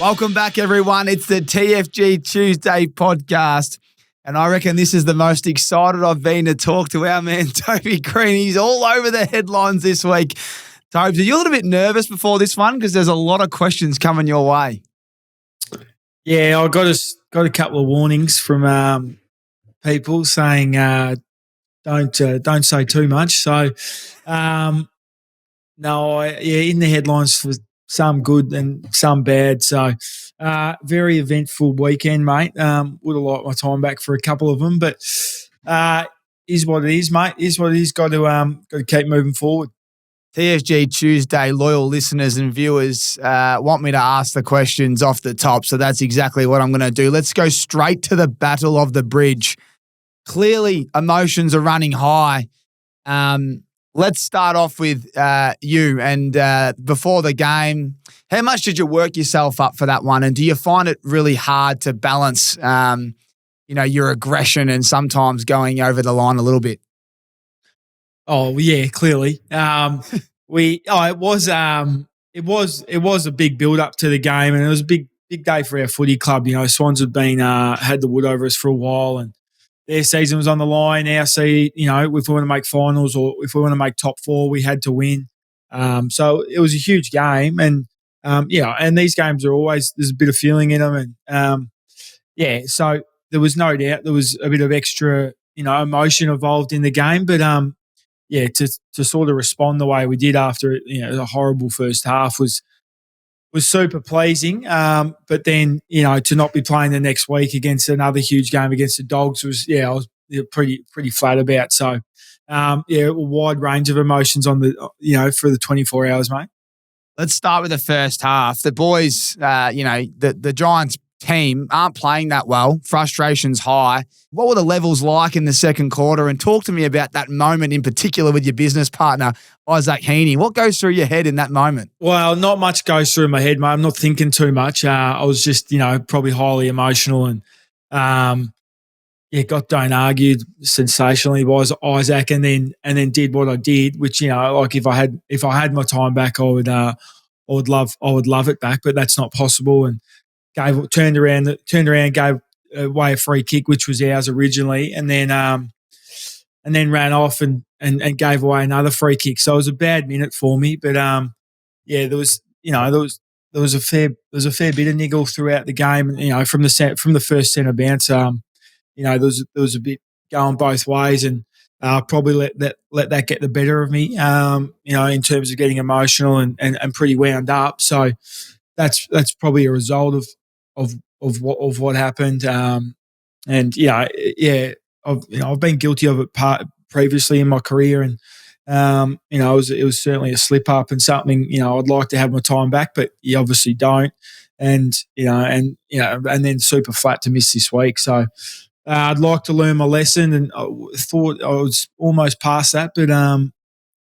Welcome back, everyone. It's the TFG Tuesday podcast, and I reckon this is the most excited I've been to talk to our man, Toby Green. He's all over the headlines this week. Tobes, are you a little bit nervous before this one? Because there's a lot of questions coming your way. Yeah, I got a couple of warnings from people saying don't say too much. So, in the headlines for some good and some bad. So, very eventful weekend, mate. Would have liked my time back for a couple of them, but is what it is, mate. Is what it is. Got to keep moving forward. TFG Tuesday loyal listeners and viewers want me to ask the questions off the top, so that's exactly what I'm going to do. Let's go straight to the Battle of the Bridge. Clearly, emotions are running high. Let's start off with you. And before the game, how much did you work yourself up for that one? And do you find it really hard to balance, your aggression and sometimes going over the line a little bit? Oh yeah, clearly. It was a big build up to the game, and it was a big day for our footy club. You know, Swans had been had the wood over us for a while, and their season was on the line. Our seed, if we want to make finals or if we want to make top four, we had to win. So it was a huge game, and and these games are always, there's a bit of feeling in them, and so there was no doubt there was a bit of extra emotion involved in the game, but to sort of respond the way we did after a horrible first half was super pleasing. But then to not be playing the next week against another huge game against the Dogs was I was pretty flat about. So a wide range of emotions on the for the 24 hours, mate. Let's start with the first half. The boys, the Giants team aren't playing that well. Frustration's high. What were the levels like in the second quarter? And talk to me about that moment in particular with your business partner, Isaac Heaney. What goes through your head in that moment? Well, not much goes through my head, mate. I'm not thinking too much. I was just, probably highly emotional and, got don't argued sensationally by Isaac and then did what I did, which, if I had my time back, I would love it back, but that's not possible. And turned around, gave away a free kick, which was ours originally, and then ran off and gave away another free kick. So it was a bad minute for me, but there was a fair bit of niggle throughout the game. From the first centre bounce, there was a bit going both ways, and probably let that get the better of me. In terms of getting emotional and pretty wound up. So that's probably a result of what happened. I've been guilty of it previously in my career, and it was certainly a slip up and something. I'd like to have my time back, but you obviously don't. And then super flat to miss this week. So I'd like to learn my lesson, and I thought I was almost past that,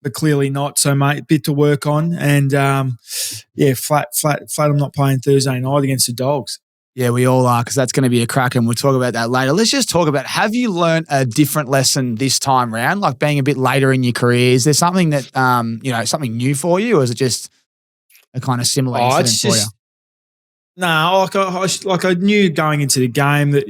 but clearly not. So, mate, a bit to work on, and flat. I'm not playing Thursday night against the Dogs. Yeah, we all are, because that's going to be a crack, and we'll talk about that later. Let's just talk about, have you learned a different lesson this time round, like being a bit later in your career? Is there something that, something new for you, or is it just a kind of similar incident for you? No, I knew going into the game that,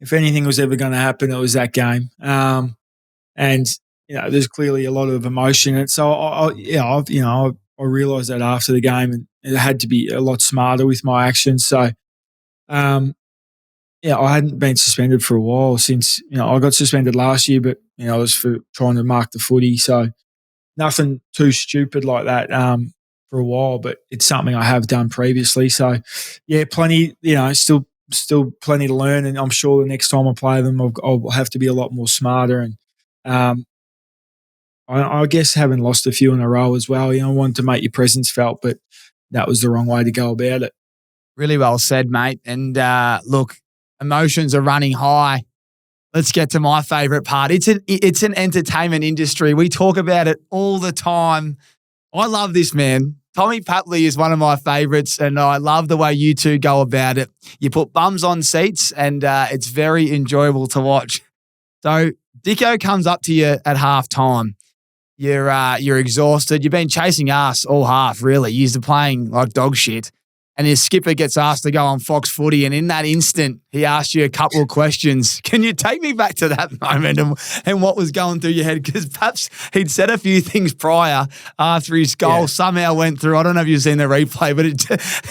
if anything was ever going to happen, it was that game. And there's clearly a lot of emotion. And so, I realised that after the game, and it had to be a lot smarter with my actions. So, I hadn't been suspended for a while since, I got suspended last year, but, it was for trying to mark the footy. So nothing too stupid like that for a while, but it's something I have done previously. So, plenty, still plenty to learn. And I'm sure the next time I play them, I'll have to be a lot more smarter. And I guess having lost a few in a row as well, I wanted to make your presence felt, but that was the wrong way to go about it. Really well said, mate. And look, emotions are running high. Let's get to my favourite part. It's an entertainment industry. We talk about it all the time. I love this, man. Tommy Papley is one of my favourites, and I love the way you two go about it. You put bums on seats, and it's very enjoyable to watch. So Dicko comes up to you at halftime. You're exhausted. You've been chasing ass all half, really. You're playing like dog shit. and his skipper gets asked to go on Fox Footy, and in that instant, he asked you a couple of questions. Can you take me back to that moment and what was going through your head? Because perhaps he'd said a few things prior after his goal somehow went through. I don't know if you've seen the replay, but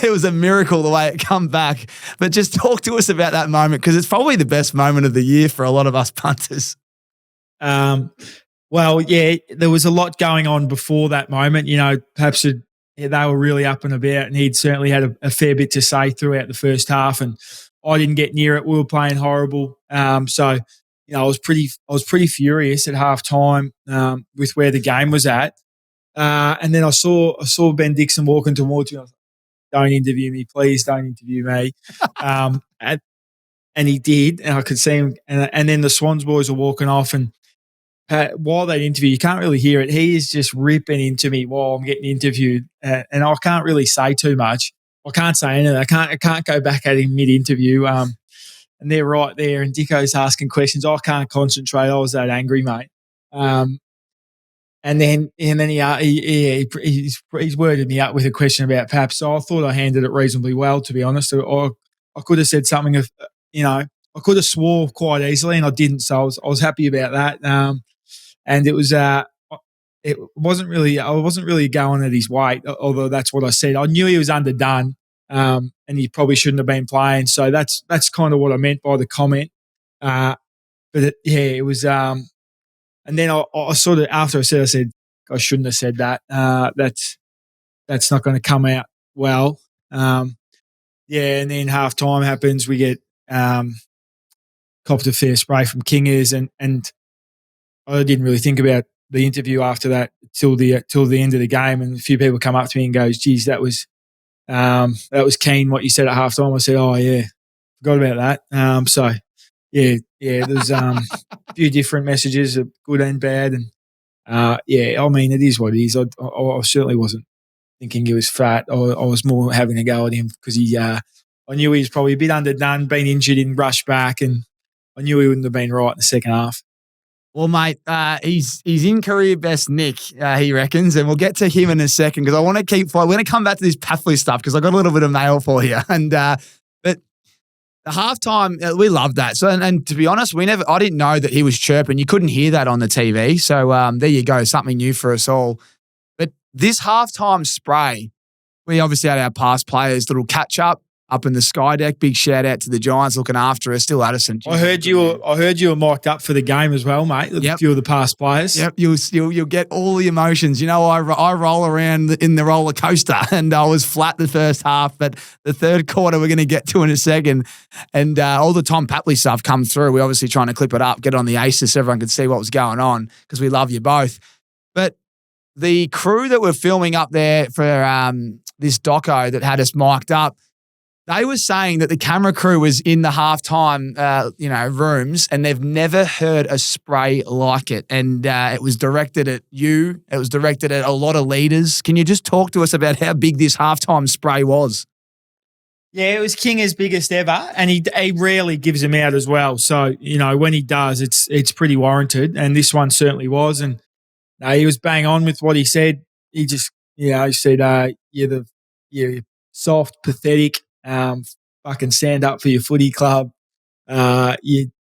it was a miracle the way it come back. But just talk to us about that moment, because it's probably the best moment of the year for a lot of us punters. Well, yeah, there was a lot going on before that moment. Perhaps they were really up and about, and he'd certainly had a fair bit to say throughout the first half, and I didn't get near it. We were playing horrible. So I was pretty furious at half time with where the game was at. And then I saw Ben Dixon walking towards me. I was like, don't interview me, please don't interview me. And he did, and I could see him. And then the Swans boys were walking off, and while they interview, you can't really hear it. He is just ripping into me while I'm getting interviewed, and I can't really say too much. I can't say anything. I can't go back at him mid-interview. And they're right there, and Dicko's asking questions. I can't concentrate. I was that angry, mate. And then he's worded me up with a question about Pap. So I thought I handled it reasonably well, to be honest. I could have said something I could have swore quite easily, and I didn't. So I was happy about that. And it was it wasn't really I wasn't really going at his weight, although that's what I said. I knew he was underdone, and he probably shouldn't have been playing. So that's kind of what I meant by the comment. But it was. And then I sort of, after I said I shouldn't have said that. That's not going to come out well. And then half time happens. We get copped a fair spray from Kingers, and I didn't really think about the interview after that till the end of the game. And a few people come up to me and goes, "Geez, that was keen what you said at half time." I said, "Oh yeah, forgot about that." So there's a few different messages, good and bad, and I mean, it is what it is. I certainly wasn't thinking he was fat. I was more having a go at him because I knew he was probably a bit underdone, been injured in rush back, and I knew he wouldn't have been right in the second half. Well, mate, he's in career best nick, he reckons, and we'll get to him in a second because I want to we're going to come back to this Papley stuff because I got a little bit of mail for you, and but the halftime, we loved that. So, and to be honest, I didn't know that he was chirping. You couldn't hear that on the TV. So there you go, something new for us all. But this halftime spray, we obviously had our past players, little catch up in the Sky Deck. Big shout out to the Giants looking after us. Still Addison. I heard you were mic'd up for the game as well, mate. A few of the past players. Yep, you'll get all the emotions. I roll around in the roller coaster, and I was flat the first half, but the third quarter we're going to get to in a second, and all the Tom Papley stuff come through. We're obviously trying to clip it up, get it on the Aces so everyone could see what was going on because we love you both. But the crew that were filming up there for this doco that had us mic'd up, they were saying that the camera crew was in the halftime, rooms, and they've never heard a spray like it. And it was directed at you. It was directed at a lot of leaders. Can you just talk to us about how big this halftime spray was? Yeah, it was Kinger's biggest ever, and he rarely gives them out as well. So when he does, it's pretty warranted, and this one certainly was. And he was bang on with what he said. He just he said, you're soft, pathetic. Fucking stand up for your footy club. You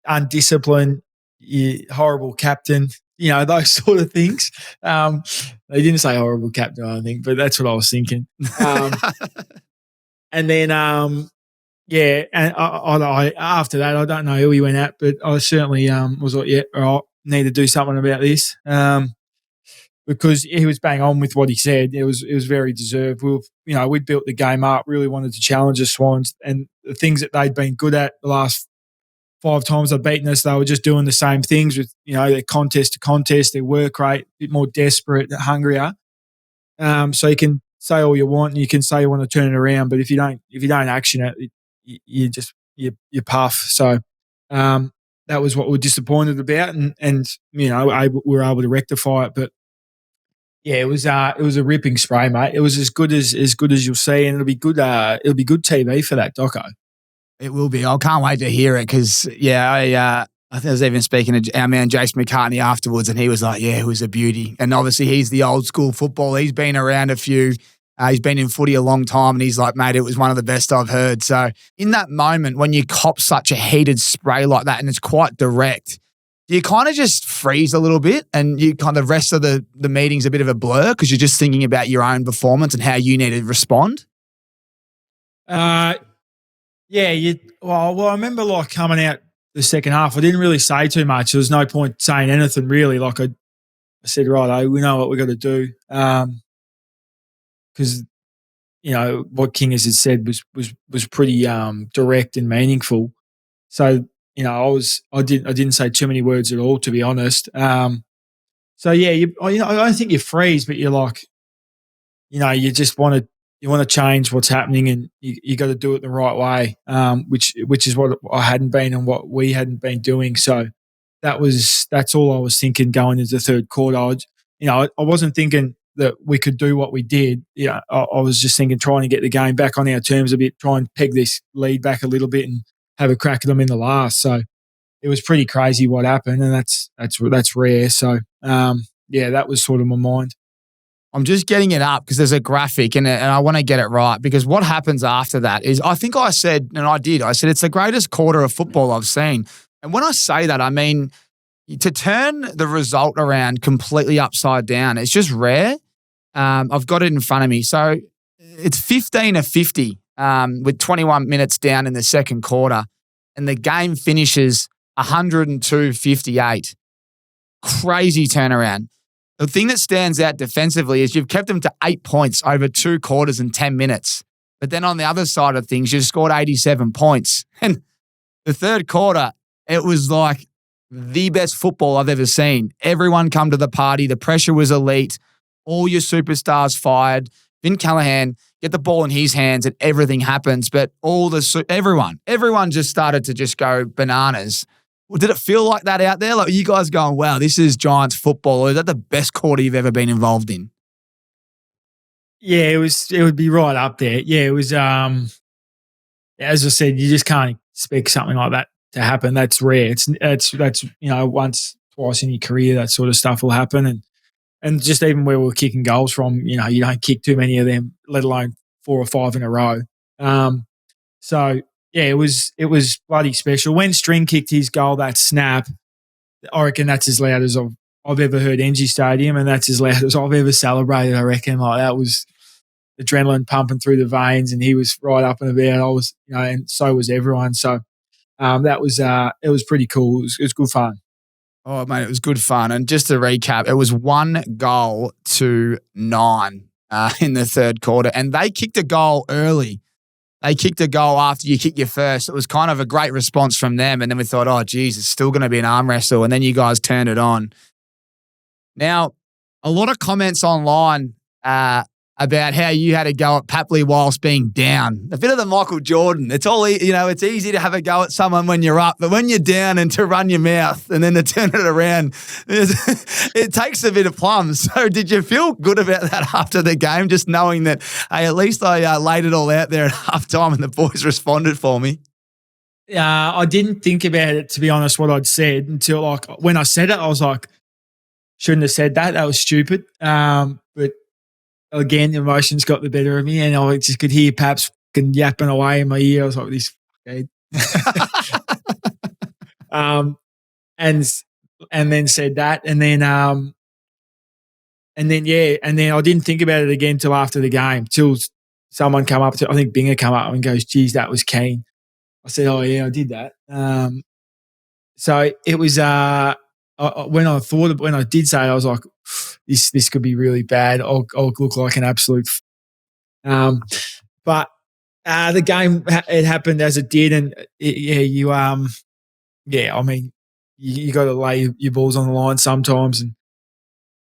undisciplined. You horrible captain. Those sort of things. They didn't say horrible captain, I don't think, but that's what I was thinking. And then and I after that, I don't know who he went at, but I certainly was like, yeah, all right, need to do something about this. Because he was bang on with what he said. It was very deserved. We'd built the game up, really wanted to challenge the Swans, and the things that they'd been good at the last 5 times they've beaten us, they were just doing the same things with, their contest to contest, their work rate, a bit more desperate, hungrier. So you can say all you want, and you can say you want to turn it around, but if you don't action it, you puff. So that was what we were disappointed about, and we were able to rectify it, but. Yeah, it was a ripping spray, mate. It was as good as you'll see, and it'll be good TV for that doco. It will be. I can't wait to hear it because I think I was even speaking to our man Jason McCartney afterwards, and he was like, "Yeah, it was a beauty." And obviously, he's the old school football. He's been around a few. He's been in footy a long time and he's like, mate, it was one of the best I've heard. So in that moment, when you cop such a heated spray like that and it's quite direct, do you kind of just freeze a little bit and you kind of the rest of the meeting's a bit of a blur because you're just thinking about your own performance and how you need to respond? Yeah. Well, I remember like coming out the second half, I didn't really say too much. There was no point saying anything really. Like I said, right, we know what we got to do. Because what King has said was pretty direct and meaningful. So I didn't say too many words at all, to be honest. So yeah, I don't think you freeze, but you're like, you just want to change what's happening, and you got to do it the right way, which is what I hadn't been and what we hadn't been doing. So that's all I was thinking going into the third quarter. I wasn't thinking that we could do what we did. I was just thinking trying to get the game back on our terms a bit, try and peg this lead back a little bit and have a crack at them in the last. So it was pretty crazy what happened, and that's rare. So that was sort of my mind. I'm just getting it up because there's a graphic and I want to get it right, because what happens after that is I think I said it's the greatest quarter of football I've seen. And when I say that, I mean to turn the result around completely upside down, it's just rare. I've got it in front of me. So it's 15-50 with 21 minutes down in the second quarter, and the game finishes 102-58. Crazy turnaround. The thing that stands out defensively is you've kept them to 8 points over 2 quarters and 10 minutes. But then on the other side of things, you've scored 87 points. And the third quarter, it was like the best football I've ever seen. Everyone come to the party. The pressure was elite. All your superstars fired. Vin Callahan, get the ball in his hands and everything happens. But everyone just started to just go bananas. Well, did it feel like that out there? Like, are you guys going, wow, this is Giants football? Or is that the best quarter you've ever been involved in? Yeah, it would be right up there. Yeah, it was, as I said, you just can't expect something like that to happen. That's rare. That's once, twice in your career, that sort of stuff will happen. And just even where we're kicking goals from, you don't kick too many of them, let alone 4 or 5 in a row. So yeah, it was bloody special. When String kicked his goal, that snap, I reckon that's as loud as I've ever heard NG Stadium, and that's as loud as I've ever celebrated, I reckon. Like, that was adrenaline pumping through the veins, and he was right up and about. I was, and so was everyone. So it was pretty cool. It was good fun. Oh, mate, it was good fun. And just to recap, it was 1-9 in the third quarter, and they kicked a goal early. They kicked a goal after you kicked your first. It was kind of a great response from them. And then we thought, oh, geez, it's still going to be an arm wrestle. And then you guys turned it on. Now, a lot of comments online about how you had a go at Papley whilst being down. A bit of the Michael Jordan. It's all, it's easy to have a go at someone when you're up, but when you're down and to run your mouth and then to turn it around, it takes a bit of plum. So did you feel good about that after the game, just knowing that, hey, at least I laid it all out there at halftime and the boys responded for me? I didn't think about it, to be honest, what I'd said until like when I said it, I was like, shouldn't have said that. That was stupid. But again, emotions got the better of me, and I just could hear Paps yapping away in my ear. I was like, this okay. And then said that, and then I didn't think about it again till after the game, till someone come up to, I think Binger come up and goes, geez, that was keen. I said, oh yeah, I did that. So it was when I did say it, I was like, this could be really bad. I'll look like an absolute. But the game, it happened as it did, and you got to lay your balls on the line sometimes, and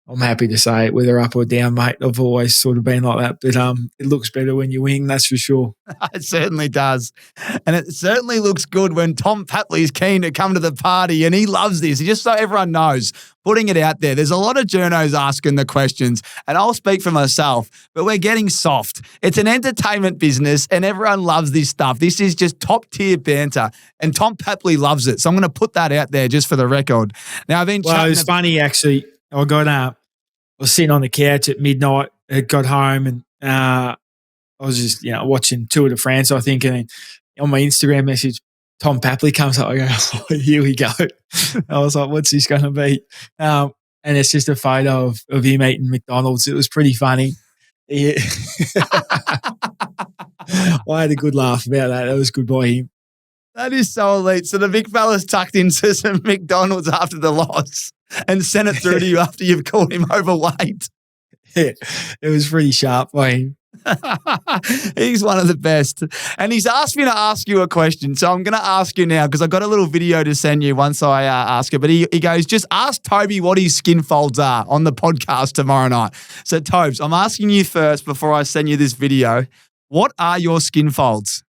I'm happy to say it, whether up or down, mate. I've always sort of been like that, but it looks better when you wing, that's for sure. It certainly does. And it certainly looks good when Tom Papley is keen to come to the party, and he loves this. Just so everyone knows, putting it out there, there's a lot of journos asking the questions, and I'll speak for myself, but we're getting soft. It's an entertainment business, and everyone loves this stuff. This is just top-tier banter, and Tom Papley loves it. So I'm going to put that out there just for the record. Now, I've been it was funny, actually. I was sitting on the couch at midnight, I got home, and I was just, watching Tour de France, I think, and then on my Instagram message, Tom Papley comes up. I go, oh, here we go. I was like, what's this going to be? And it's just a photo of him eating McDonald's. It was pretty funny. Yeah. I had a good laugh about that. That was good by him. That is so elite. So the big fella's tucked into some McDonald's after the loss and sent it through to you after you've called him overweight. Yeah, it was pretty sharp by him. He's one of the best. And he's asked me to ask you a question. So I'm going to ask you now because I've got a little video to send you once I ask it. But he goes, just ask Toby what his Skinfolds are on the podcast tomorrow night. So Tobes, I'm asking you first before I send you this video. What are your Skinfolds?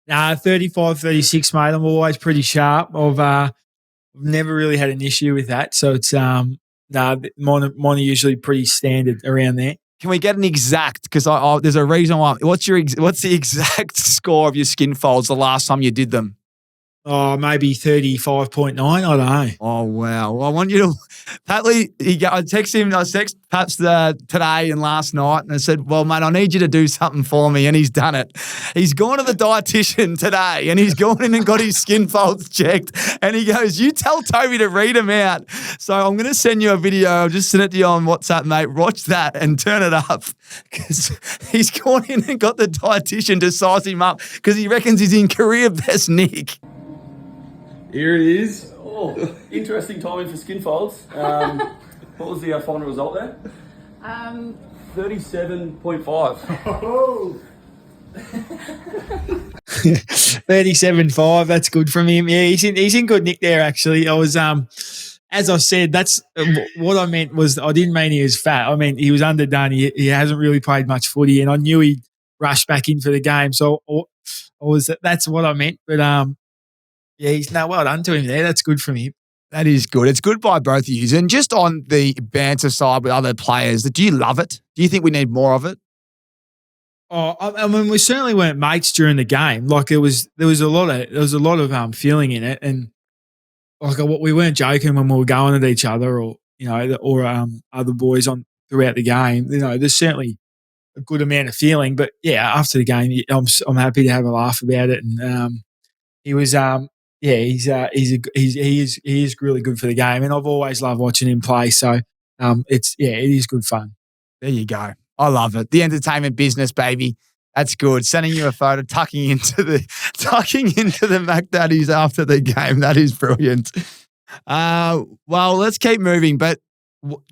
35, 36, mate. I'm always pretty sharp. I've never really had an issue with that. So it's mine are usually pretty standard around there. Can we get an exact? Because there's a reason why. What's the exact score of your Skinfolds the last time you did them? Oh, maybe 35.9. I don't know. Oh, wow. Well, I want you to, Patley, I texted Pats today and last night, and I said, well, mate, I need you to do something for me, and he's done it. He's gone to the dietitian today, and he's gone in and got his Skinfolds checked, and he goes, you tell Toby to read them out. So I'm going to send you a video. I'll just send it to you on WhatsApp, mate. Watch that and turn it up, because he's gone in and got the dietitian to size him up because he reckons he's in career best nick. Here it is. Oh, interesting timing for Skinfolds. What was the final result there? 37.5. 37.5. That's good from him. Yeah, he's in good nick there. Actually, I was as I said, that's what I meant was I didn't mean he was fat. I mean he was underdone. He hasn't really played much footy, and I knew he'd rush back in for the game. So that's what I meant. But yeah, well done to him there. That's good from him. That is good. It's good by both of you. And just on the banter side with other players, do you love it? Do you think we need more of it? Oh, I mean, we certainly weren't mates during the game. Like there was a lot of feeling in it, and like we weren't joking when we were going at each other, or other boys on throughout the game. There's certainly a good amount of feeling, but yeah, after the game, I'm happy to have a laugh about it, and he was he is really good for the game, and I've always loved watching him play. So it is good fun. There you go. I love it. The entertainment business, baby. That's good. Sending you a photo, tucking into the Mac Daddies after the game. That is brilliant. Well, let's keep moving, but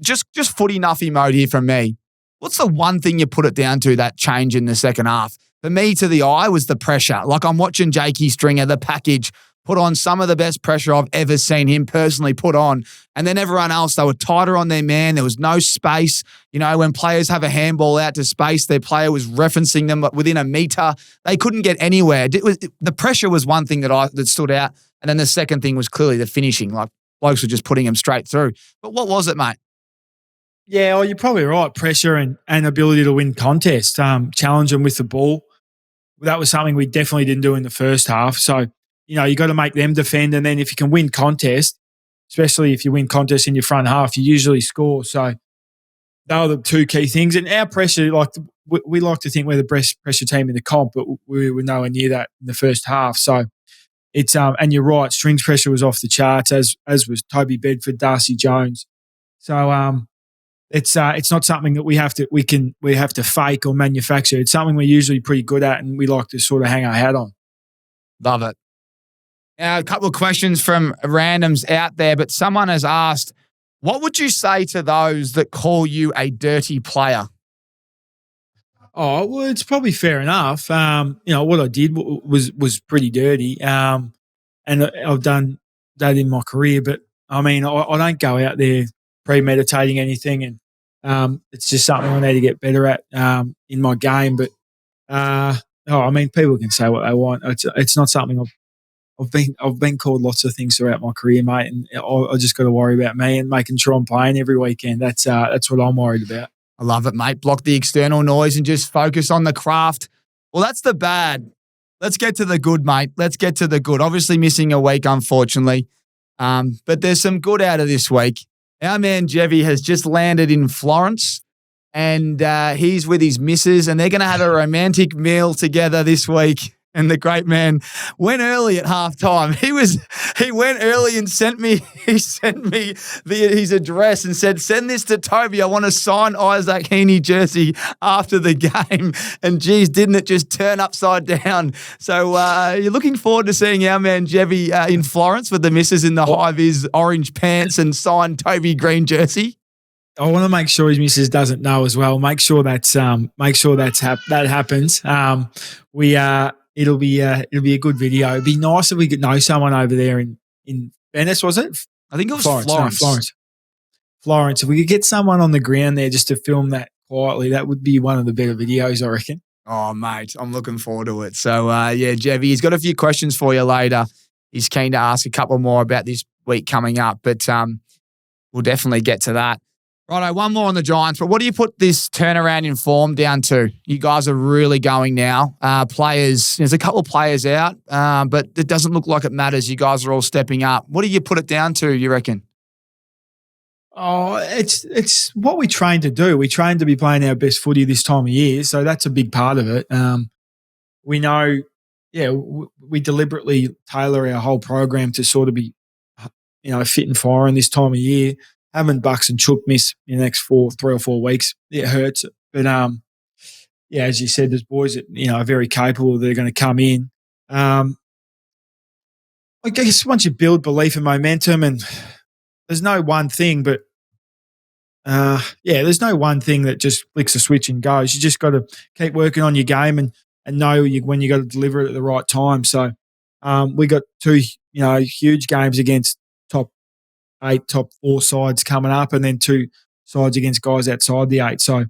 just footy nuffy mode here from me. What's the one thing you put it down to, that change in the second half? For me, to the eye, was the pressure. Like I'm watching Jakey Stringer, the package, put on some of the best pressure I've ever seen him personally put on. And then everyone else, they were tighter on their man. There was no space. When players have a handball out to space, their player was referencing them within a metre. They couldn't get anywhere. The pressure was one thing that stood out. And then the second thing was clearly the finishing. Like blokes were just putting them straight through. But what was it, mate? Yeah, well, you're probably right. Pressure and ability to win contests, challenge them with the ball. That was something we definitely didn't do in the first half. So, you got to make them defend. And then if you can win contest, especially if you win contest in your front half, you usually score. So they are the two key things. And our pressure, we like to think we're the best pressure team in the comp, but we were nowhere near that in the first half. So it's and you're right, strings pressure was off the charts, as was Toby Bedford, Darcy Jones. So it's not something that we have to fake or manufacture. It's something we're usually pretty good at, and we like to sort of hang our hat on. Love it. Now, a couple of questions from randoms out there, but someone has asked, what would you say to those that call you a dirty player? Oh, well, it's probably fair enough. What I did was pretty dirty, and I've done that in my career. But I mean, I don't go out there premeditating anything, and it's just something I need to get better at in my game. But people can say what they want. It's not something I've been called lots of things throughout my career, mate, and I just got to worry about me and making sure I'm playing every weekend. That's what I'm worried about. I love it, mate. Block the external noise and just focus on the craft. Well, that's the bad. Let's get to the good, mate. Let's get to the good. Obviously missing a week, unfortunately, but there's some good out of this week. Our man Jevy has just landed in Florence. and he's with his missus, and they're going to have a romantic meal together this week. And the great man went early at halftime. He went early and sent me his address and said, "Send this to Toby. I want a signed Isaac Heaney jersey after the game." And geez, didn't it just turn upside down? So you're looking forward to seeing our man Jevy in Florence with the missus in the high-vis orange pants and signed Toby green jersey. I want to make sure his missus doesn't know as well. Make sure that happens. It'll be a good video. It'd be nice if we could know someone over there in Venice, was it? I think it was Florence. Florence. If we could get someone on the ground there just to film that quietly, that would be one of the better videos, I reckon. Oh, mate, I'm looking forward to it. So, Jevy, he's got a few questions for you later. He's keen to ask a couple more about this week coming up, but we'll definitely get to that. Righto, one more on the Giants, but what do you put this turnaround in form down to? You guys are really going now. There's a couple of players out, but it doesn't look like it matters. You guys are all stepping up. What do you put it down to, you reckon? Oh, it's what we train to do. We train to be playing our best footy this time of year, so that's a big part of it. We know, we deliberately tailor our whole program to sort of be, fit and firing this time of year. Having Bucks and Chook miss in the next 3 or 4 weeks, it hurts. But, as you said, there's boys that, are very capable. They're going to come in. I guess once you build belief and momentum, and there's no one thing, but, there's no one thing that just flicks a switch and goes. You just got to keep working on your game and know when you got to deliver it at the right time. So we got 2, huge games against top 8, top 4 sides coming up, and then 2 sides against guys outside the 8. So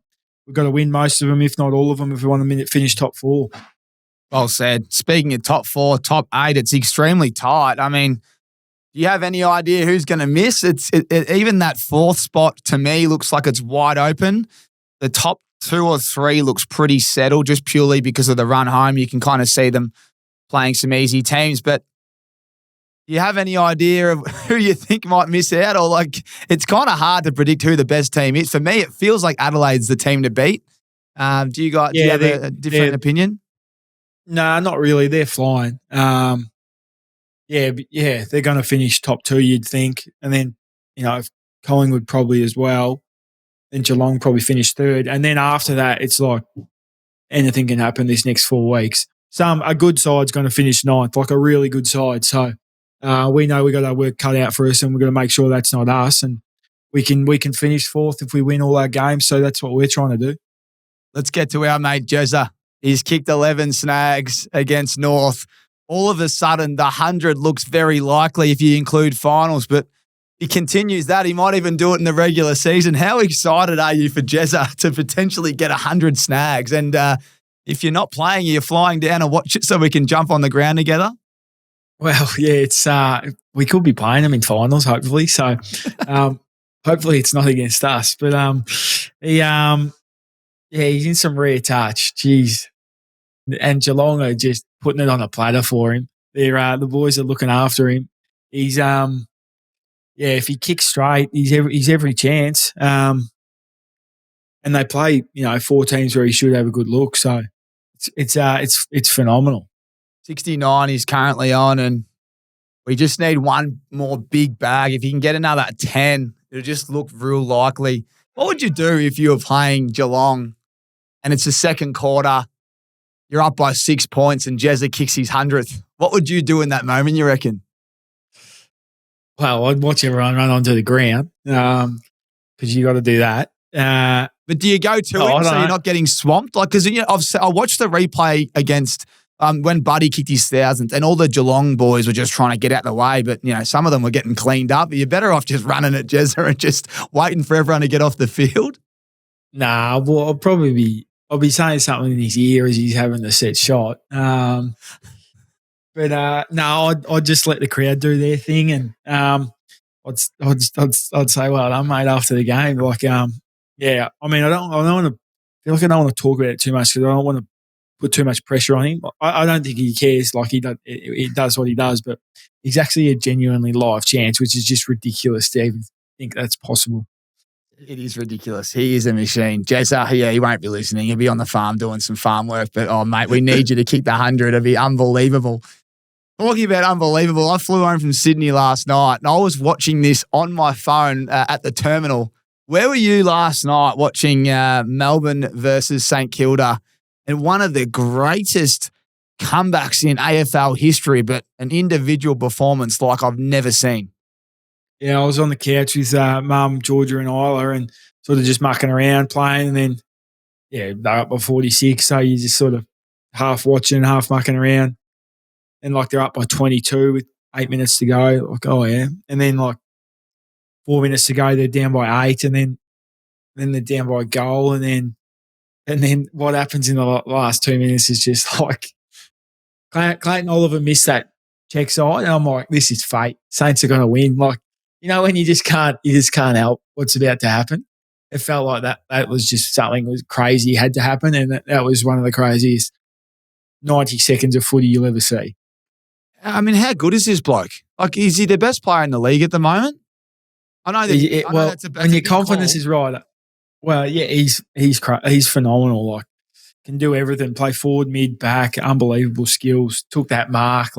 we've got to win most of them, if not all of them, if we want to finish top 4. Well said. Speaking of top 4, top 8, it's extremely tight. I mean, do you have any idea who's going to miss? Even that 4th spot to me looks like it's wide open. The top 2 or 3 looks pretty settled just purely because of the run home. You can kind of see them playing some easy teams, but do you have any idea of who you think might miss out? Or it's kind of hard to predict who the best team is. For me, it feels like Adelaide's the team to beat. Do you have a different opinion? No, not really. They're flying. They're going to finish top 2, you'd think. And then, Collingwood probably as well. Then Geelong probably finish 3rd. And then after that, it's like anything can happen this next 4 weeks. A good side's going to finish 9th, like a really good side. So, we know we got our work cut out for us, and we're going to make sure that's not us. And we can finish 4th if we win all our games. So that's what we're trying to do. Let's get to our mate Jezza. He's kicked 11 snags against North. All of a sudden, the 100 looks very likely if you include finals, but he continues that. He might even do it in the regular season. How excited are you for Jezza to potentially get 100 snags? And if you're not playing, you're flying down and watch it so we can jump on the ground together? Well, it's we could be playing them in finals, hopefully. So, hopefully it's not against us. But he's in some rare touch. Jeez, and Geelong are just putting it on a platter for him. They're the boys are looking after him. He's if he kicks straight, he's every chance. And they play 4 teams where he should have a good look. So it's phenomenal. 69 he's currently on, and we just need one more big bag. If you can get another 10, it'll just look real likely. What would you do if you were playing Geelong and it's the second quarter, you're up by 6 points and Jezza kicks his 100th? What would you do in that moment, you reckon? Well, I'd watch everyone run onto the ground because you got to do that. But do you go to him so you're not getting swamped? Because I watched the replay against when Buddy kicked his 1000th, and all the Geelong boys were just trying to get out of the way, but some of them were getting cleaned up. You're better off just running at Jezza and just waiting for everyone to get off the field. Nah, well, I'll be saying something in his ear as he's having the set shot. No, I'd just let the crowd do their thing, and I'd say, well done, mate, after the game. I mean, I don't want to feel like I don't want to talk about it too much because I don't want to put too much pressure on him. I don't think he cares. He does what he does, but he's actually a genuinely live chance, which is just ridiculous to even think that's possible. It is ridiculous. He is a machine. Jezza, he won't be listening. He'll be on the farm doing some farm work. But, oh, mate, we need you to kick the 100. It'll be unbelievable. Talking about unbelievable, I flew home from Sydney last night and I was watching this on my phone at the terminal. Where were you last night watching Melbourne versus St Kilda? And one of the greatest comebacks in AFL history, but an individual performance like I've never seen. Yeah, I was on the couch with Mum, Georgia and Isla and sort of just mucking around, playing. And then, they're up by 46. So you just sort of half watching, half mucking around. And they're up by 22 with 8 minutes to go. Like, oh, yeah. And then 4 minutes to go, they're down by 8. And then they're down by a goal. And then what happens in the last 2 minutes is just Clayton Oliver missed that check side. And I'm like, this is fate. Saints are going to win. When you just can't help what's about to happen. It felt like that was just something was crazy had to happen. And that was one of the craziest 90 seconds of footy you'll ever see. I mean, how good is this bloke? Is he the best player in the league at the moment? I know that. When your confidence is right, well, yeah, he's phenomenal. Can do everything. Play forward, mid, back. Unbelievable skills. Took that mark.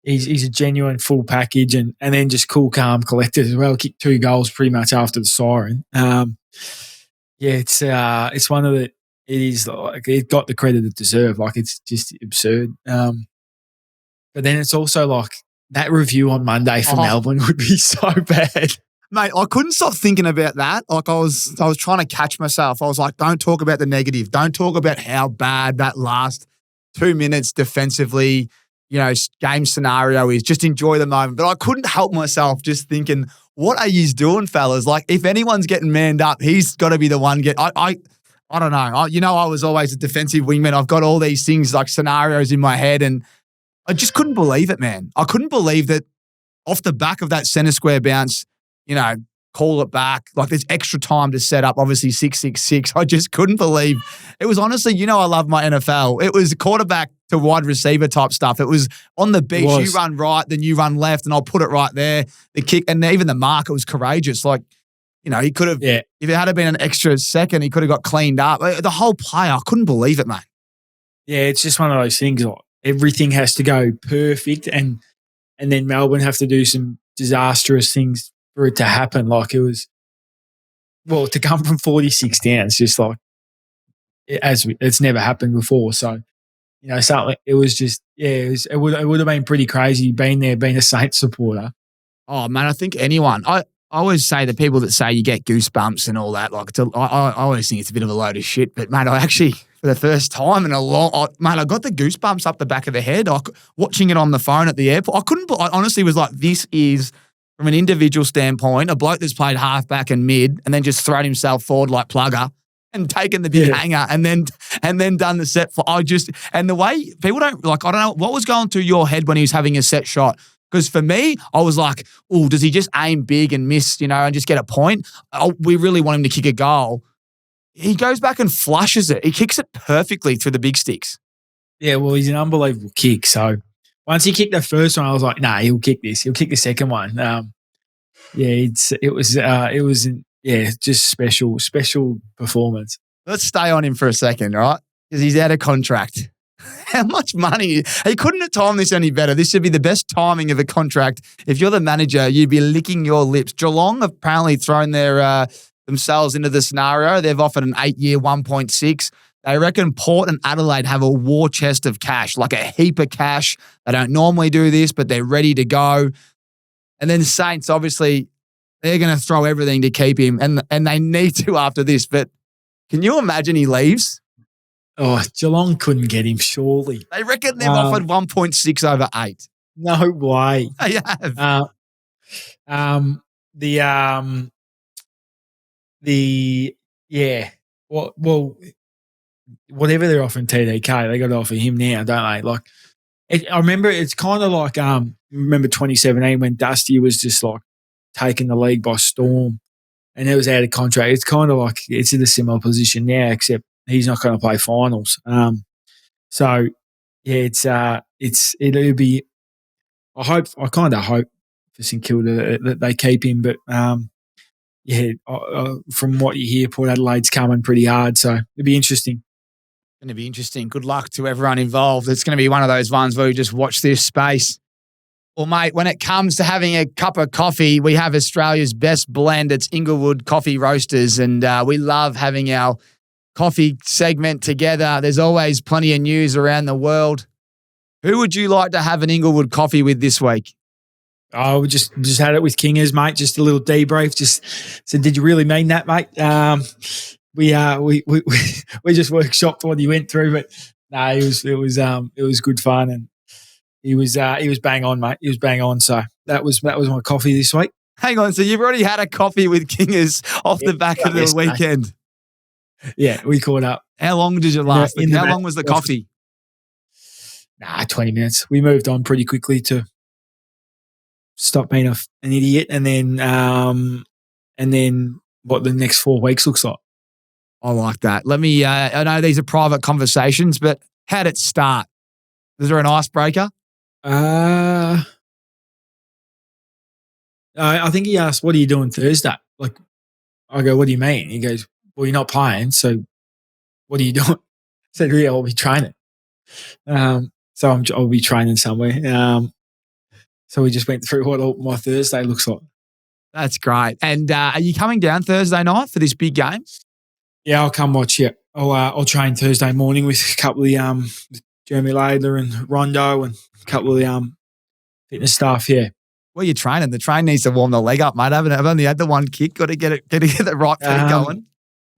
He's a genuine full package, and then just cool, calm, collected as well. Kicked 2 goals pretty much after the siren. It's one of the. It is it got the credit it deserved. It's just absurd. But then it's also that review on Monday for Melbourne would be so bad. Mate, I couldn't stop thinking about that. I was trying to catch myself. I was like, don't talk about the negative. Don't talk about how bad that last 2 minutes defensively, game scenario is. Just enjoy the moment. But I couldn't help myself just thinking, what are you doing, fellas? If anyone's getting manned up, he's got to be the one I don't know. I was always a defensive wingman. I've got all these things scenarios in my head and I just couldn't believe it, man. I couldn't believe that off the back of that centre square bounce, call it back. There's extra time to set up, obviously 6-6-6. I just couldn't believe. It was honestly, I love my NFL. It was quarterback to wide receiver type stuff. It was on the beach. You run right, then you run left, and I'll put it right there. The kick, and even the mark, it was courageous. He could have, if it had been an extra second, he could have got cleaned up. The whole play, I couldn't believe it, mate. Yeah, it's just one of those things. Everything has to go perfect, and then Melbourne have to do some disastrous things for it to happen. It was, to come from 46 down, it's just it's never happened before. So, something. It was just, it would have been pretty crazy being there, being a Saints supporter. Oh man, I think anyone. I always say the people that say you get goosebumps and all that. I always think it's a bit of a load of shit. But mate, I actually, for the first time in a long, I got the goosebumps up the back of the head. Watching it on the phone at the airport, I honestly was like, this is, from an individual standpoint, a bloke that's played halfback and mid, and then just thrown himself forward like plugger and taken the big hanger, and then done the set for. And the way people don't I don't know what was going through your head when he was having a set shot. Because for me, I was like, oh, does he just aim big and miss, and just get a point? We really want him to kick a goal. He goes back and flushes it. He kicks it perfectly through the big sticks. Yeah, well, he's an unbelievable kick. So once he kicked the first one, I was like, nah, he'll kick this. He'll kick the second one. It was just special performance. Let's stay on him for a second, right? Because he's out of contract. How much money? He couldn't have timed this any better. This should be the best timing of a contract. If you're the manager, you'd be licking your lips. Geelong have apparently thrown their themselves into the scenario. They've offered an 8-year 1.6. They reckon Port and Adelaide have a war chest of cash, like a heap of cash. They don't normally do this, but they're ready to go. And then Saints, obviously, they're going to throw everything to keep him, and they need to after this. But can you imagine he leaves? Oh, Geelong couldn't get him, surely. They reckon they've offered 1.6 over 8. No way. They have. Well, whatever they're offering TDK, they got to offer him now, don't they? I remember it's kind of like remember 2017 when Dusty was just taking the league by storm, and it was out of contract. It's kind of like it's in a similar position now, except he's not going to play finals. It'll be. I kind of hope for St Kilda that they keep him, but from what you hear, Port Adelaide's coming pretty hard, so it'll be interesting. Going to be interesting. Good luck to everyone involved. It's going to be one of those ones where we just watch this space. Well, mate, when it comes to having a cup of coffee, we have Australia's best blend. It's Inglewood Coffee Roasters, and we love having our coffee segment together. There's always plenty of news around the world. Who would you like to have an Inglewood coffee with this week? Oh, we just had it with Kingers, mate. Just a little debrief. Just said, did you really mean that, mate? We just workshopped what he went through, but no, it was good fun, and he was bang on, mate. He was bang on. So that was my coffee this week. Hang on, so you've already had a coffee with Kingers off the back of the weekend? Yeah, we caught up. How long did you last? How long was the coffee? 20 minutes. We moved on pretty quickly to stop being an idiot, and then what the next 4 weeks looks like. I like that. Let me. I know these are private conversations, but how did it start? Was there an icebreaker? I think he asked, "What are you doing Thursday?" Like, I go, "What do you mean?" He goes, "Well, you're not playing, so what are you doing?" I said, "Yeah, I'll be training." So I'll be training somewhere. So we just went through what my Thursday looks like. That's great. And are you coming down Thursday night for this big game? Yeah, I'll come watch. Yeah, I'll train Thursday morning with a couple of Jeremy Laidler and Rondo and a couple of fitness staff. Yeah. Well, you're training. The train needs to warm the leg up, mate. I've only had the one kick. Got to get the right feet going.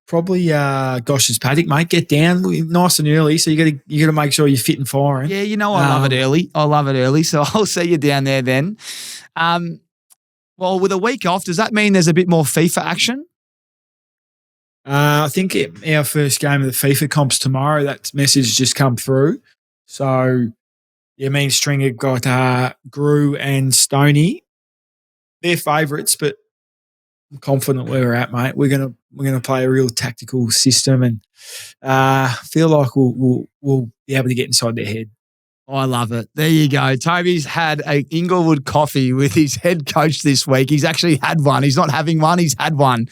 Probably Gosh's paddock, mate. Get down nice and early, so you got to make sure you're fit and firing. Yeah, you know I love it early. I love it early, so I'll see you down there then. Well, with a week off, does that mean there's a bit more FIFA action? I think our first game of the FIFA comp's tomorrow. That message just come through. So, yeah, me and Stringer got Grew and Stoney. They're favourites, but I'm confident where we're at, mate. We're gonna play a real tactical system, and feel like we'll be able to get inside their head. I love it. There you go. Toby's had a Inglewood coffee with his head coach this week. He's actually had one. He's not having one. He's had one.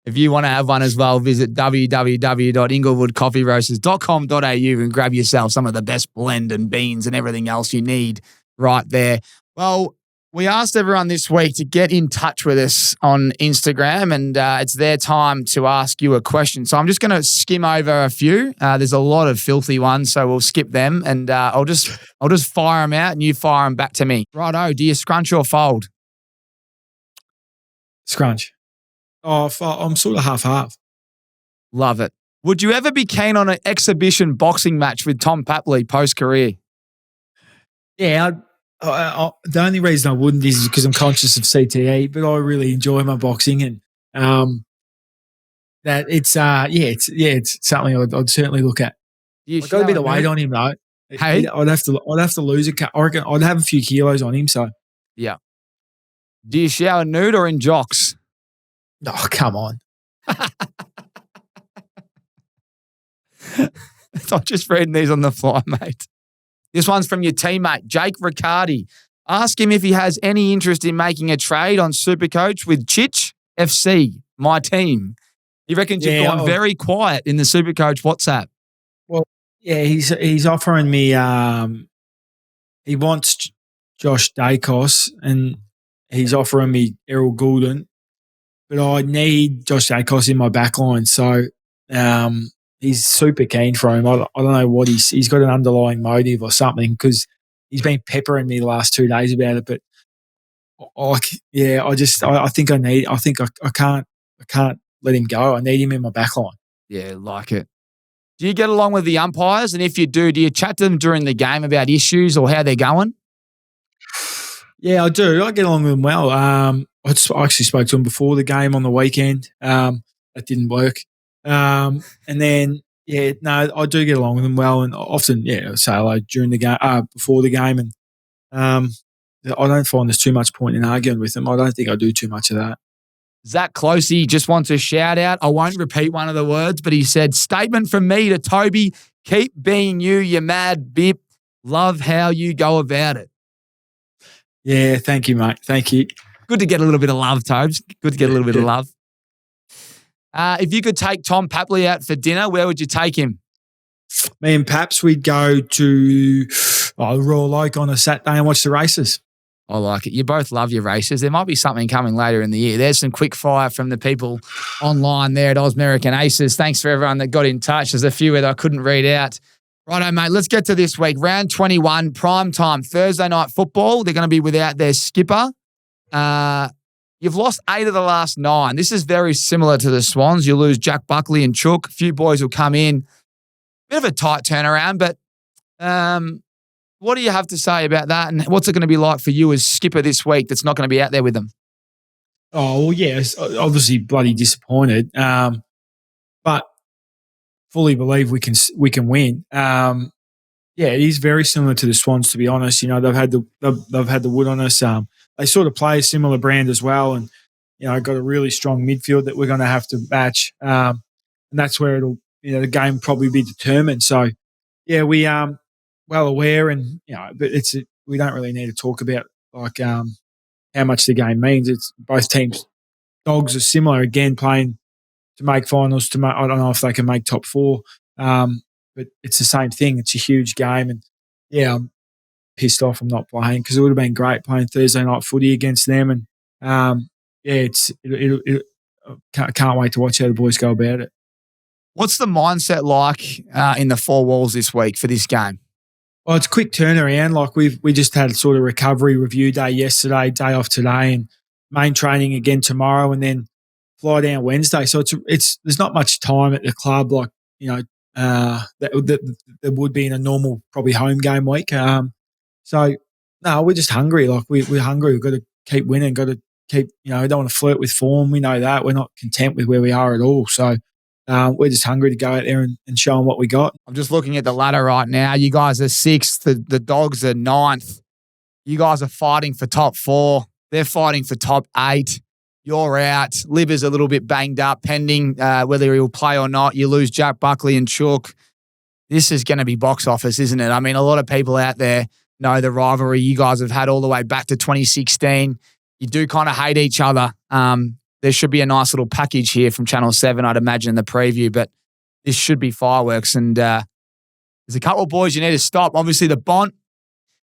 If you want to have one as well, visit www.inglewoodcoffeeroasters.com.au and grab yourself some of the best blend and beans and everything else you need right there. Well, we asked everyone this week to get in touch with us on Instagram, and it's their time to ask you a question. So I'm just going to skim over a few. There's a lot of filthy ones, so we'll skip them, and I'll just fire them out, and you fire them back to me. Righto, do you scrunch or fold? Scrunch. Oh, I'm sort of half-half. Love it. Would you ever be keen on an exhibition boxing match with Tom Papley post-career? Yeah, the only reason I wouldn't is because I'm conscious of CTE, but I really enjoy my boxing, and that it's something I'd certainly look at. I've got a bit of weight on him though. Hey, I'd have to lose I reckon I'd have a few kilos on him. So yeah. Do you shower nude or in jocks? Oh, come on. I'm just reading these on the fly, mate. This one's from your teammate, Jake Riccardi. Ask him if he has any interest in making a trade on Supercoach with Chich FC, my team. He reckons you've gone very quiet in the Supercoach WhatsApp. Well, yeah, he's offering me he wants Josh Dacos, and he's offering me Errol Goulden. But I need Josh Dacos in my back line, so he's super keen for him. I don't know what he's got an underlying motive or something, because he's been peppering me the last 2 days about it. But I can't let him go. I need him in my back line. Yeah, like it. Do you get along with the umpires? And if you do you chat to them during the game about issues or how they're going? Yeah, I do. I get along with them well. I actually spoke to him before the game on the weekend. That didn't work. And then, I do get along with them well, and often, I say hello during the game, before the game, and I don't find there's too much point in arguing with them. I don't think I do too much of that. Zach Closey just wants a shout out. I won't repeat one of the words, but he said, statement from me to Toby, keep being you mad bip. Love how you go about it. Yeah, thank you, mate. Thank you. Good to get a little bit of love, Tobes. Good to get a little bit of love. If you could take Tom Papley out for dinner, where would you take him? Me and Paps, we'd go to Royal Oak on a Saturday and watch the races. I like it. You both love your races. There might be something coming later in the year. There's some quick fire from the people online there at Ausmerican Aces. Thanks for everyone that got in touch. There's a few that I couldn't read out. Righto, mate. Let's get to this week. Round 21, prime time, Thursday night football. They're going to be without their skipper. You've lost 8 of the last 9. This is very similar to the Swans. You lose Jack Buckley and Chook. A few boys will come in. Bit of a tight turnaround, but what do you have to say about that? And what's it going to be like for you as skipper this week that's not going to be out there with them? Oh, well, yeah, obviously bloody disappointed, but fully believe we can win. Yeah, it is very similar to the Swans, to be honest. You know, they've had the wood on us. They sort of play a similar brand as well, and you know, got a really strong midfield that we're going to have to match, and that's where the game will probably be determined. So, yeah, we well aware, and you know, but we don't really need to talk about like how much the game means. It's both teams. Dogs are similar again, playing to make finals. I don't know if they can make top 4, but it's the same thing. It's a huge game, and yeah, I'm pissed off I'm not playing because it would have been great playing Thursday night footy against them. And yeah, can't wait to watch how the boys go about it. What's the mindset like in the 4 walls this week for this game? Well, it's a quick turnaround. Like we just had sort of recovery review day yesterday, day off today, and main training again tomorrow, and then fly down Wednesday. So it's there's not much time at the club like that there would be in a normal probably home game week. So no, we're just hungry. Like we're hungry. We've got to keep winning. Got to keep we don't want to flirt with form. We know that we're not content with where we are at all. So. We're just hungry to go out there and show them what we got. I'm just looking at the ladder right now. You guys are 6th. The Dogs are 9th. You guys are fighting for top 4. They're fighting for top 8. You're out. Liver's a little bit banged up, pending whether he'll play or not. You lose Jack Buckley and Chook. This is going to be box office, isn't it? I mean, a lot of people out there know the rivalry you guys have had all the way back to 2016. You do kind of hate each other. There should be a nice little package here from Channel 7, I'd imagine, in the preview, but this should be fireworks. And there's a couple of boys you need to stop. Obviously, the Bont,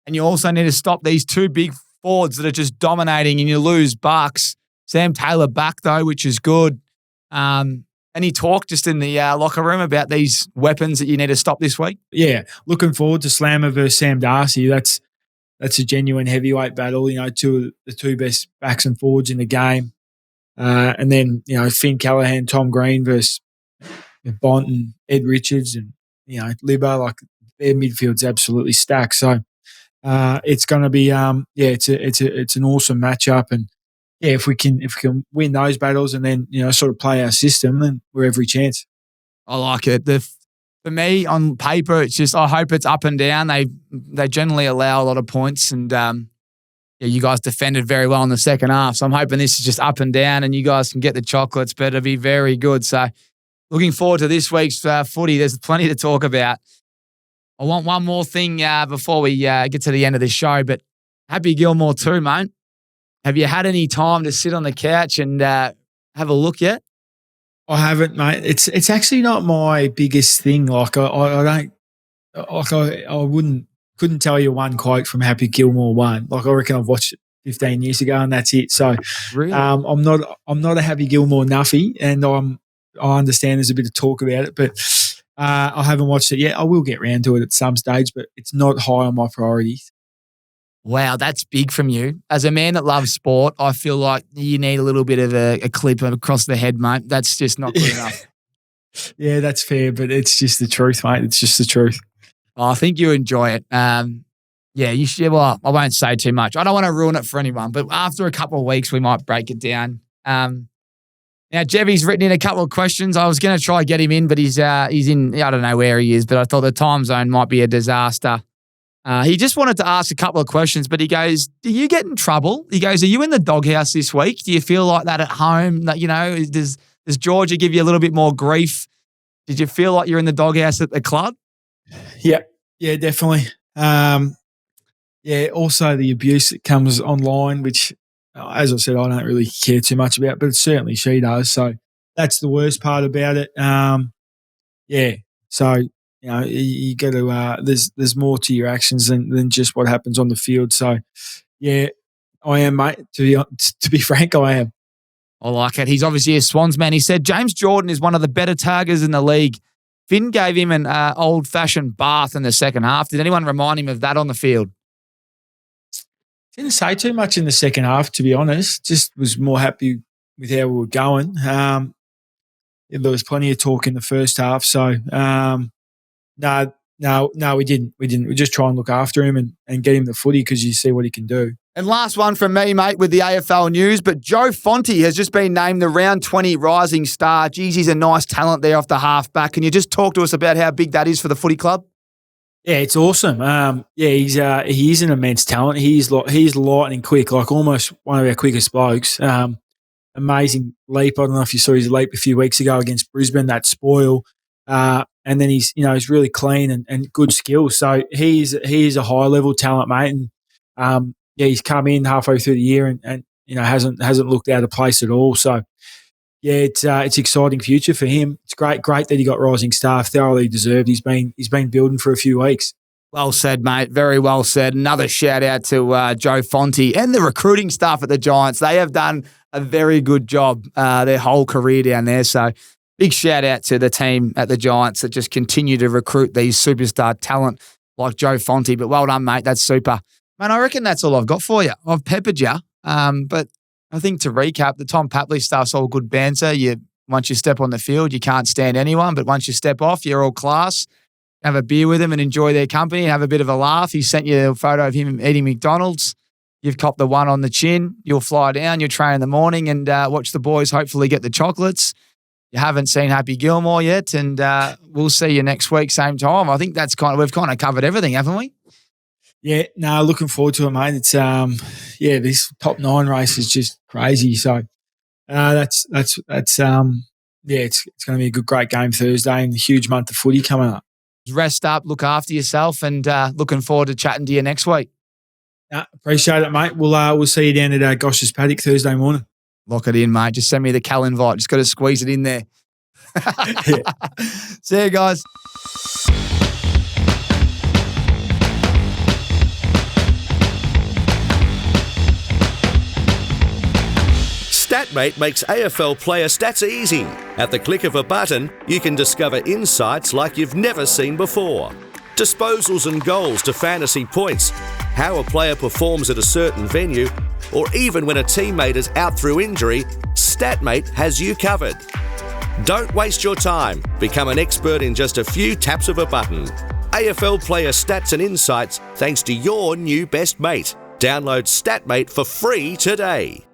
and you also need to stop these 2 big forwards that are just dominating, and you lose Bucks. Sam Taylor back, though, which is good. Any talk just in the locker room about these weapons that you need to stop this week? Yeah, looking forward to Slammer versus Sam Darcy. That's a genuine heavyweight battle, 2 of the 2 best backs and forwards in the game. And then, Finn Callahan, Tom Green versus Bont and Ed Richards and, Libba, like their midfield's absolutely stacked. So it's going to be, it's an awesome matchup. And yeah, if we can win those battles and then, sort of play our system, then we're every chance. I like it. For me, on paper, it's just I hope it's up and down. They generally allow a lot of points, and you guys defended very well in the second half. So I'm hoping this is just up and down and you guys can get the chocolates, but it'll be very good. So looking forward to this week's footy. There's plenty to talk about. I want one more thing before we get to the end of the show, but happy Gilmore too, mate. Have you had any time to sit on the couch and have a look yet? I haven't, mate. It's actually not my biggest thing. Like I couldn't tell you one quote from Happy Gilmore 1. Like I reckon I've watched it 15 years ago and that's it. So really? I'm not a Happy Gilmore nuffy, and I understand there's a bit of talk about it, but I haven't watched it yet. I will get round to it at some stage, but it's not high on my priorities. Wow, that's big from you. As a man that loves sport, I feel like you need a little bit of a clip across the head, mate. That's just not good enough. Yeah, that's fair, but it's just the truth, mate. It's just the truth. I think you enjoy it. You should. Well, I won't say too much. I don't want to ruin it for anyone, but after a couple of weeks, we might break it down. Now, Jevy's written in a couple of questions. I was going to try to get him in, but he's in, I don't know where he is, but I thought the time zone might be a disaster. He just wanted to ask a couple of questions, but he goes, do you get in trouble? He goes, are you in the doghouse this week? Do you feel like that at home? That, does Georgia give you a little bit more grief? Did you feel like you're in the doghouse at the club? Yeah, definitely. Also the abuse that comes online, which, as I said, I don't really care too much about, but certainly she does. So, that's the worst part about it. Yeah. So, you got to, there's more to your actions than just what happens on the field. So, yeah, I am, mate. To be frank, I am. I like it. He's obviously a Swans man. He said James Jordan is one of the better targets in the league. Finn gave him an old-fashioned bath in the second half. Did anyone remind him of that on the field? Didn't say too much in the second half, to be honest. Just was more happy with how we were going. There was plenty of talk in the first half. So, no, we didn't. We just try and look after him and get him the footy because you see what he can do. And last one from me, mate, with the AFL news. But Joe Fonte has just been named the round 20 rising star. Geez, he's a nice talent there off the halfback. Can you just talk to us about how big that is for the footy club? Yeah, it's awesome. He is an immense talent. He's lightning quick, like almost one of our quickest blokes. Amazing leap. I don't know if you saw his leap a few weeks ago against Brisbane, that spoil. And then he's really clean and good skills. So he's a high level talent, mate. And he's come in halfway through the year and hasn't looked out of place at all. So yeah, it's exciting future for him. It's great that he got rising star. Thoroughly deserved. He's been building for a few weeks. Well said, mate. Very well said. Another shout out to Joe Fonte and the recruiting staff at the Giants. They have done a very good job their whole career down there. So big shout out to the team at the Giants that just continue to recruit these superstar talent like Joe Fonte. But well done, mate. That's super. Man, I reckon that's all I've got for you. I've peppered you. But I think to recap, the Tom Papley stuff's all good banter. Once you step on the field, you can't stand anyone. But once you step off, you're all class. Have a beer with them and enjoy their company and have a bit of a laugh. He sent you a photo of him eating McDonald's. You've copped the one on the chin. You'll fly down. You'll train in the morning and watch the boys hopefully get the chocolates. You haven't seen Happy Gilmore yet, and we'll see you next week, same time. I think we've kind of covered everything, haven't we? Yeah, no, looking forward to it, mate. It's this top 9 race is just crazy. So it's going to be a great game Thursday and a huge month of footy coming up. Rest up, look after yourself, and looking forward to chatting to you next week. Appreciate it, mate. We'll see you down at Gosh's Paddock Thursday morning. Lock it in, mate. Just send me the Cal invite. Just got to squeeze it in there. See you guys. StatMate makes AFL player stats easy. At the click of a button, you can discover insights like you've never seen before. Disposals and goals to fantasy points, how a player performs at a certain venue, or even when a teammate is out through injury, StatMate has you covered. Don't waste your time. Become an expert in just a few taps of a button. AFL player stats and insights thanks to your new best mate. Download StatMate for free today.